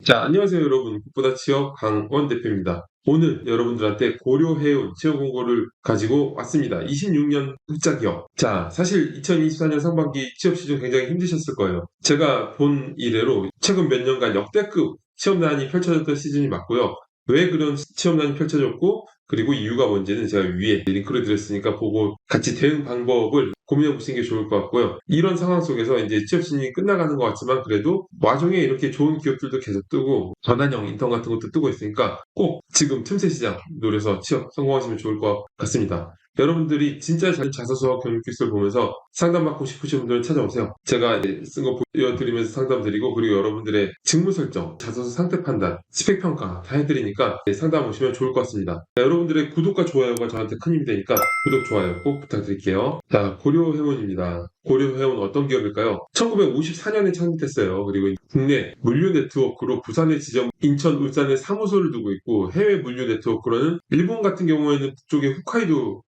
자, 안녕하세요, 여러분. 꽃보다 취업 강원 대표입니다. 오늘 여러분들한테 고려해온 취업 공고를 가지고 왔습니다. 26년 흑자 기업. 자, 사실 2024년 상반기 취업 시즌 굉장히 힘드셨을 거예요. 제가 본 이래로 최근 몇 년간 역대급 취업난이 펼쳐졌던 시즌이 맞고요. 왜 그런 취업난이 펼쳐졌고, 그리고 이유가 뭔지는 제가 위에 링크를 드렸으니까 보고 같이 대응 방법을 고민해 보시는 게 좋을 것 같고요. 이런 상황 속에서 이제 취업 시즌이 끝나가는 것 같지만 그래도 와중에 이렇게 좋은 기업들도 계속 뜨고 전환형 인턴 같은 것도 뜨고 있으니까 꼭 지금 틈새 시장 노려서 취업 성공하시면 좋을 것 같습니다. 여러분들이 진짜 자소서와 교육 기술을 보면서 상담받고 싶으신 분들은 찾아오세요. 제가 쓴 거 보여드리면서 상담드리고 그리고 여러분들의 직무 설정, 자소서 상태 판단, 스펙 평가 다 해드리니까 상담 오시면 좋을 것 같습니다. 자, 여러분들의 구독과 좋아요가 저한테 큰 힘이 되니까 구독, 좋아요 꼭 부탁드릴게요. 자, 고려해운입니다. 고려해운 어떤 기업일까요? 1954년에 창립됐어요. 그리고 국내 물류 네트워크로 부산에 지점, 인천, 울산에 사무소를 두고 있고 해외 물류 네트워크로는 일본 같은 경우에는 북쪽에 홋카이도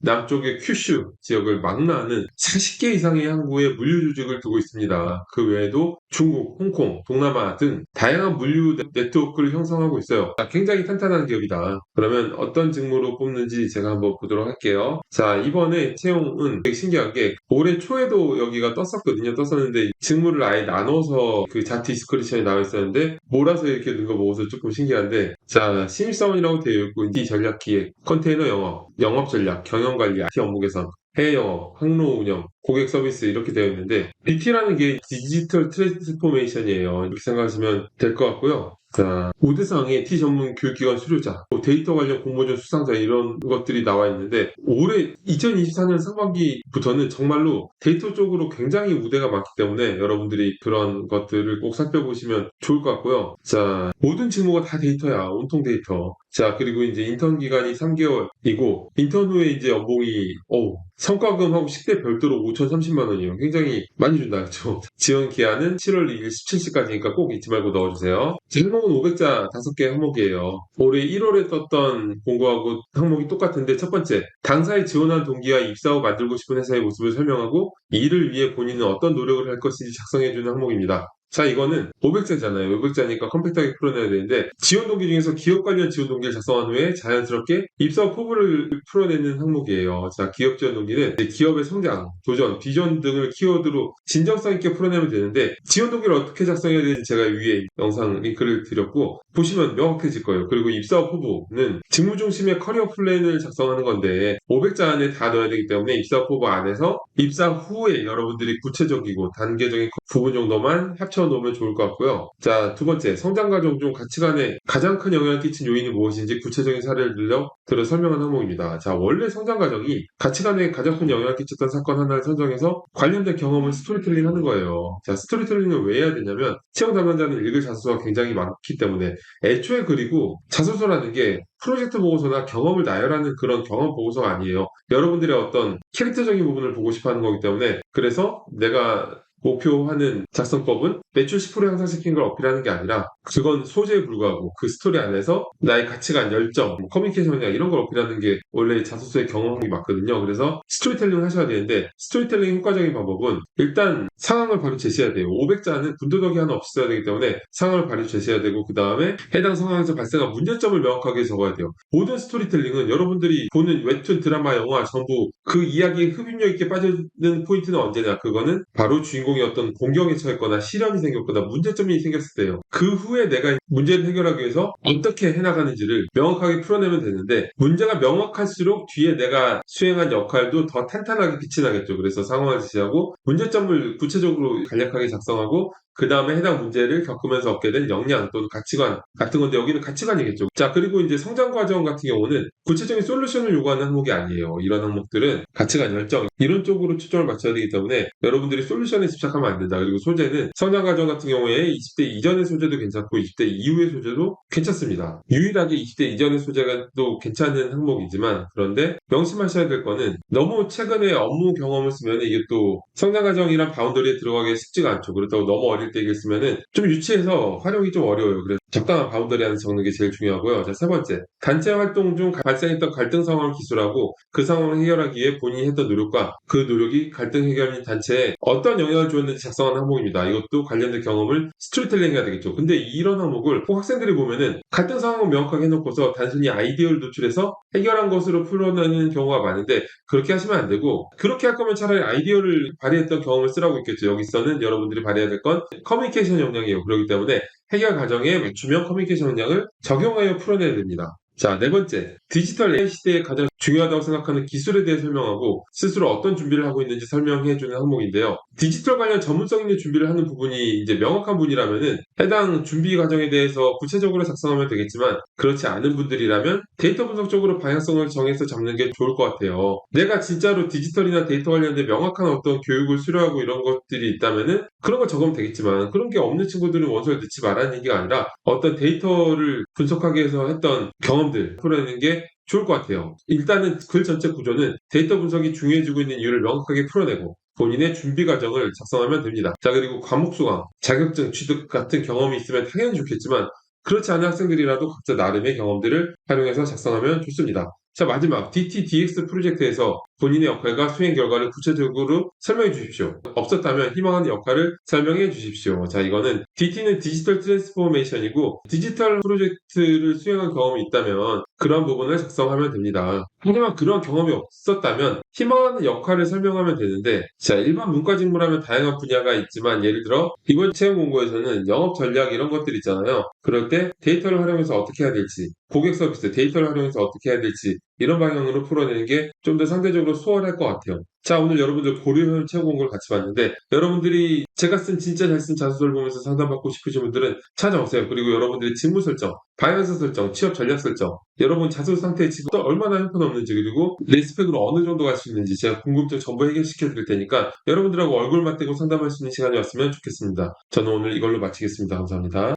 남쪽의 큐슈 지역을 망라하는 40개 이상의 항구에 물류 조직을 두고 있습니다. 그 외에도 중국, 홍콩, 동남아 등 다양한 물류 네트워크를 형성하고 있어요. 굉장히 탄탄한 기업이다. 그러면 어떤 직무로 뽑는지 제가 한번 보도록 할게요. 자, 이번에 채용은 되게 신기한 게 올해 초에도 여기가 떴었는데 직무를 아예 나눠서 그 잡 디스크리션에 나와 있었는데 몰아서 이렇게 넣은 거 보고서 조금 신기한데, 자, 신입사원이라고 되어 있고 이 전략기획, 컨테이너 영업 전략, 경영 관리, IT 업무 개선, 해외 영업, 항로 운영, 고객 서비스 이렇게 되어 있는데 DT라는 게 디지털 트랜스포메이션이에요. 이렇게 생각하시면 될 것 같고요. 자, 우대상에 T 전문 교육기관 수료자, 데이터 관련 공모전 수상자 이런 것들이 나와 있는데 올해 2024년 상반기부터는 정말로 데이터 쪽으로 굉장히 우대가 많기 때문에 여러분들이 그런 것들을 꼭 살펴보시면 좋을 것 같고요. 자, 모든 직무가 다 데이터야. 온통 데이터. 자, 그리고 이제 인턴 기간이 3개월이고 인턴 후에 이제 연봉이 성과금하고 식대 별도로 5,030만 원이에요. 굉장히 많이 준다, 그렇죠? 지원 기한은 7월 2일 17시까지니까 꼭 잊지 말고 넣어주세요. 항목은 500자 5개 항목이에요. 올해 1월에 떴던 공고하고 항목이 똑같은데 첫 번째, 당사에 지원한 동기와 입사 후 만들고 싶은 회사의 모습을 설명하고 이를 위해 본인은 어떤 노력을 할 것인지 작성해주는 항목입니다. 자, 이거는 500자잖아요. 500자니까 컴팩트하게 풀어내야 되는데 지원 동기 중에서 기업 관련 지원 동기를 작성한 후에 자연스럽게 입사 포부를 풀어내는 항목이에요. 자, 기업 지원 동기는 기업의 성장, 도전, 비전 등을 키워드로 진정성 있게 풀어내면 되는데 지원 동기를 어떻게 작성해야 되는지 제가 위에 영상 링크를 드렸고 보시면 명확해질 거예요. 그리고 입사 후 포부는 직무 중심의 커리어 플랜을 작성하는 건데 500자 안에 다 넣어야 되기 때문에 입사 후 포부 안에서 입사 후에 여러분들이 구체적이고 단계적인 부분 정도만 합쳐 놓으면 좋을 것 같고요. 자, 두 번째, 성장 과정 중 가치관에 가장 큰 영향을 끼친 요인이 무엇인지 구체적인 사례를 들어 설명한 항목입니다. 자, 원래 성장 과정이 가치관에 가장 큰 영향을 끼쳤던 사건 하나를 선정해서 관련된 경험을 스토리텔링 하는 거예요. 자, 스토리텔링을 왜 해야 되냐면 채용 담당자는 읽을 자소서가 굉장히 많기 때문에 애초에 그리고 자소서라는 게 프로젝트 보고서나 경험을 나열하는 그런 경험 보고서가 아니에요. 여러분들의 어떤 캐릭터적인 부분을 보고 싶어 하는 거기 때문에 그래서 내가 목표하는 작성법은 매출 10% 향상시킨 걸 어필하는 게 아니라 그건 소재에 불과하고 그 스토리 안에서 나의 가치관, 열정, 커뮤니케이션 력 이런 걸 어필하는 게 원래 자소서의 경험이 맞거든요. 그래서 스토리텔링을 하셔야 되는데 스토리텔링 효과적인 방법은 일단 상황을 바로 제시해야 돼요. 500자는 군더더기 하나 없이 써야 되기 때문에 상황을 바로 제시해야 되고 그 다음에 해당 상황에서 발생한 문제점을 명확하게 적어야 돼요. 모든 스토리텔링은 여러분들이 보는 웹툰, 드라마, 영화 전부 그 이야기에 흡입력 있게 빠지는 포인트는 언제냐? 그거는 바로 주인공이 어떤 공경에 처했거나 시련이 생겼거나 문제점이 생겼을 때예요. 그 후에 내가 문제를 해결하기 위해서 어떻게 해나가는지를 명확하게 풀어내면 되는데 문제가 명확할수록 뒤에 내가 수행한 역할도 더 탄탄하게 빛이 나겠죠. 그래서 상황을 제시하고 문제점을 구체적으로 간략하게 작성하고 그 다음에 해당 문제를 겪으면서 얻게 된 역량 또는 가치관 같은 건데 여기는 가치관이겠죠. 자, 그리고 이제 성장 과정 같은 경우는 구체적인 솔루션을 요구하는 항목이 아니에요. 이런 항목들은 가치관, 열정 이런 쪽으로 초점을 맞춰야 되기 때문에 여러분들이 솔루션에 집착하면 안 된다. 그리고 소재는 성장 과정 같은 경우에 20대 이전의 소재도 괜찮고 20대 이후의 소재도 괜찮습니다. 유일하게 20대 이전의 소재가 또 괜찮은 항목이지만 그런데 명심하셔야 될 거는 너무 최근에 업무 경험을 쓰면 이게 또 성장 과정이란 바운더리에 들어가기 쉽지가 않죠. 그렇다고 너무 어릴 때 얘기를 쓰면은 좀 유치해서 활용이 좀 어려워요. 그래서 적당한 바운더리 안에 적는 게 제일 중요하고요. 자, 세 번째. 단체 활동 중 발생했던 갈등 상황을 기술하고 그 상황을 해결하기 위해 본인이 했던 노력과 그 노력이 갈등 해결인 단체에 어떤 영향을 주었는지 작성하는 항목입니다. 이것도 관련된 경험을 스토리텔링 해야 되겠죠. 근데 이런 항목을 꼭 학생들이 보면은 갈등 상황을 명확하게 해놓고서 단순히 아이디어를 노출해서 해결한 것으로 풀어내는 경우가 많은데 그렇게 하시면 안 되고 그렇게 할 거면 차라리 아이디어를 발휘했던 경험을 쓰라고 있겠죠. 여기서는 여러분들이 발휘해야 될 건 커뮤니케이션 역량이에요. 그렇기 때문에 해결 과정에 맞춤형 커뮤니케이션 역량을 적용하여 풀어내야 됩니다. 자, 네 번째. 디지털 AI 시대에 가장 중요하다고 생각하는 기술에 대해 설명하고 스스로 어떤 준비를 하고 있는지 설명해주는 항목인데요. 디지털 관련 전문성 있는 준비를 하는 부분이 이제 명확한 분이라면은 해당 준비 과정에 대해서 구체적으로 작성하면 되겠지만 그렇지 않은 분들이라면 데이터 분석 쪽으로 방향성을 정해서 잡는 게 좋을 것 같아요. 내가 진짜로 디지털이나 데이터 관련된 명확한 어떤 교육을 수료하고 이런 것들이 있다면은 그런 거 적으면 되겠지만 그런 게 없는 친구들은 원서를 넣지 말라는 얘기가 아니라 어떤 데이터를 분석하기 위해서 했던 경험들 풀어내는 게 좋을 것 같아요. 일단은 글 전체 구조는 데이터 분석이 중요해지고 있는 이유를 명확하게 풀어내고 본인의 준비 과정을 작성하면 됩니다. 자, 그리고 과목 수강, 자격증 취득 같은 경험이 있으면 당연히 좋겠지만 그렇지 않은 학생들이라도 각자 나름의 경험들을 활용해서 작성하면 좋습니다. 자, 마지막 DT-DX 프로젝트에서 본인의 역할과 수행 결과를 구체적으로 설명해 주십시오. 없었다면 희망하는 역할을 설명해 주십시오. 자, 이거는 DT는 디지털 트랜스포메이션이고 디지털 프로젝트를 수행한 경험이 있다면 그런 부분을 작성하면 됩니다. 하지만 그런 경험이 없었다면 희망하는 역할을 설명하면 되는데 자, 일반 문과 직무라면 다양한 분야가 있지만 예를 들어 이번 채용 공고에서는 영업 전략 이런 것들 있잖아요. 그럴 때 데이터를 활용해서 어떻게 해야 될지 고객 서비스 데이터를 활용해서 어떻게 해야 될지 이런 방향으로 풀어내는 게 좀 더 상대적으로 수월할 것 같아요. 자, 오늘 여러분들 고려형 채용 공고를 같이 봤는데 여러분들이 제가 쓴 진짜 잘 쓴 자소서를 보면서 상담받고 싶으신 분들은 찾아오세요. 그리고 여러분들의 직무 설정, 방향성 설정, 취업 전략 설정, 여러분 자소 상태 지금 또 얼마나 형편없는지 그리고 리스펙으로 어느 정도 갈 수 있는지 제가 궁금증 전부 해결시켜 드릴 테니까 여러분들하고 얼굴 맞대고 상담할 수 있는 시간이 왔으면 좋겠습니다. 저는 오늘 이걸로 마치겠습니다. 감사합니다.